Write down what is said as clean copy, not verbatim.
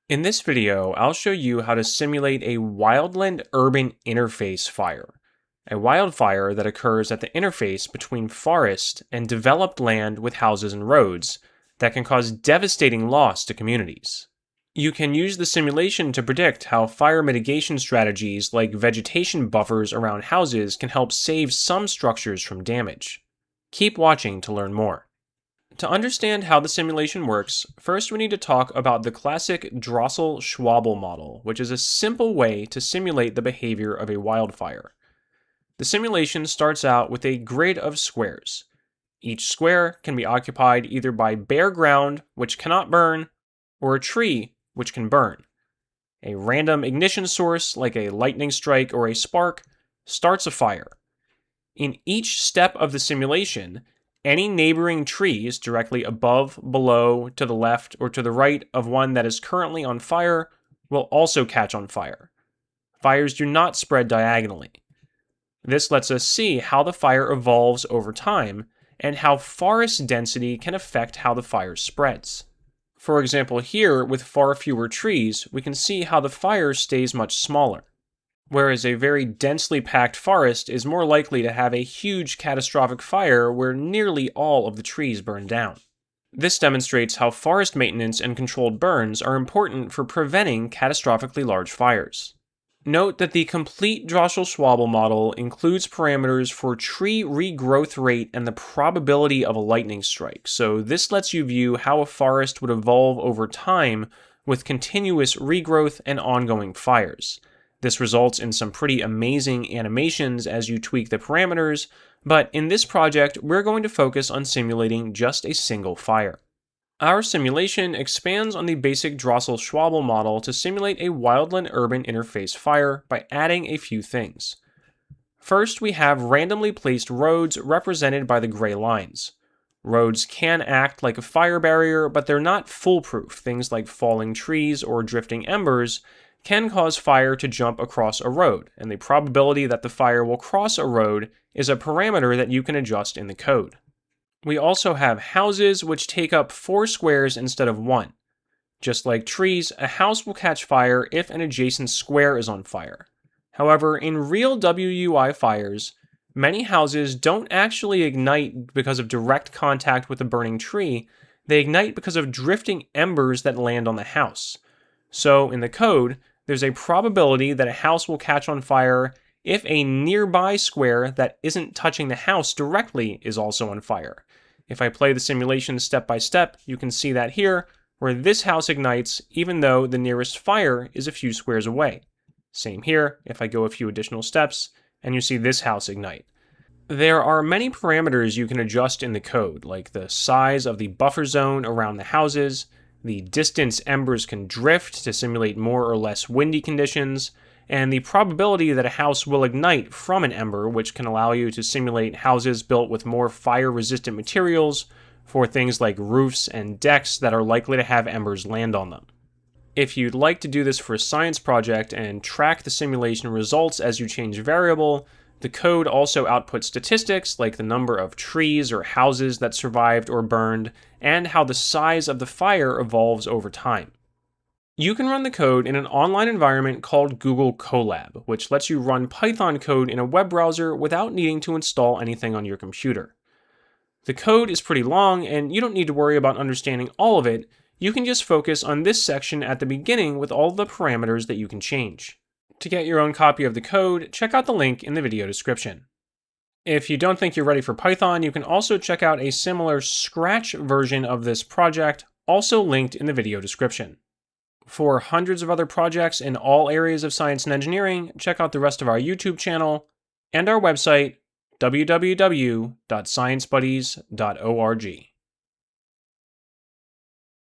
In this video, I'll show you how to simulate a wildland-urban interface fire, a wildfire that occurs at the interface between forest and developed land with houses and roads that can cause devastating loss to communities. You can use the simulation to predict how fire mitigation strategies like vegetation buffers around houses can help save some structures from damage. Keep watching to learn more. To understand how the simulation works, first we need to talk about the classic Drossel-Schwabel model, which is a simple way to simulate the behavior of a wildfire. The simulation starts out with a grid of squares. Each square can be occupied either by bare ground, which cannot burn, or a tree, which can burn. A random ignition source, like a lightning strike or a spark, starts a fire. In each step of the simulation, any neighboring trees directly above, below, to the left, or to the right of one that is currently on fire will also catch on fire. Fires do not spread diagonally. This lets us see how the fire evolves over time and how forest density can affect how the fire spreads. For example, here, with far fewer trees, we can see how the fire stays much smaller. Whereas a very densely packed forest is more likely to have a huge catastrophic fire where nearly all of the trees burn down. This demonstrates how forest maintenance and controlled burns are important for preventing catastrophically large fires. Note that the complete Drossel-Schwabel model includes parameters for tree regrowth rate and the probability of a lightning strike, so this lets you view how a forest would evolve over time with continuous regrowth and ongoing fires. This results in some pretty amazing animations as you tweak the parameters, but in this project, we're going to focus on simulating just a single fire. Our simulation expands on the basic Drossel-Schwabel model to simulate a wildland-urban interface fire by adding a few things. First, we have randomly placed roads represented by the gray lines. Roads can act like a fire barrier, but they're not foolproof. Things like falling trees or drifting embers can cause fire to jump across a road, and the probability that the fire will cross a road is a parameter that you can adjust in the code. We also have houses, which take up 4 squares instead of 1. Just like trees, a house will catch fire if an adjacent square is on fire. However, in real WUI fires, many houses don't actually ignite because of direct contact with a burning tree. They ignite because of drifting embers that land on the house. So, in the code, there's a probability that a house will catch on fire if a nearby square that isn't touching the house directly is also on fire. If I play the simulation step by step, you can see that here, where this house ignites even though the nearest fire is a few squares away. Same here, if I go a few additional steps, and you see this house ignite. There are many parameters you can adjust in the code, like the size of the buffer zone around the houses, the distance embers can drift to simulate more or less windy conditions, and the probability that a house will ignite from an ember, which can allow you to simulate houses built with more fire-resistant materials for things like roofs and decks that are likely to have embers land on them. If you'd like to do this for a science project and track the simulation results as you change a variable, the code also outputs statistics like the number of trees or houses that survived or burned, and how the size of the fire evolves over time. You can run the code in an online environment called Google Colab, which lets you run Python code in a web browser without needing to install anything on your computer. The code is pretty long, and you don't need to worry about understanding all of it. You can just focus on this section at the beginning with all the parameters that you can change. To get your own copy of the code, check out the link in the video description. If you don't think you're ready for Python, you can also check out a similar Scratch version of this project, also linked in the video description. For hundreds of other projects in all areas of science and engineering, check out the rest of our YouTube channel and our website, www.sciencebuddies.org.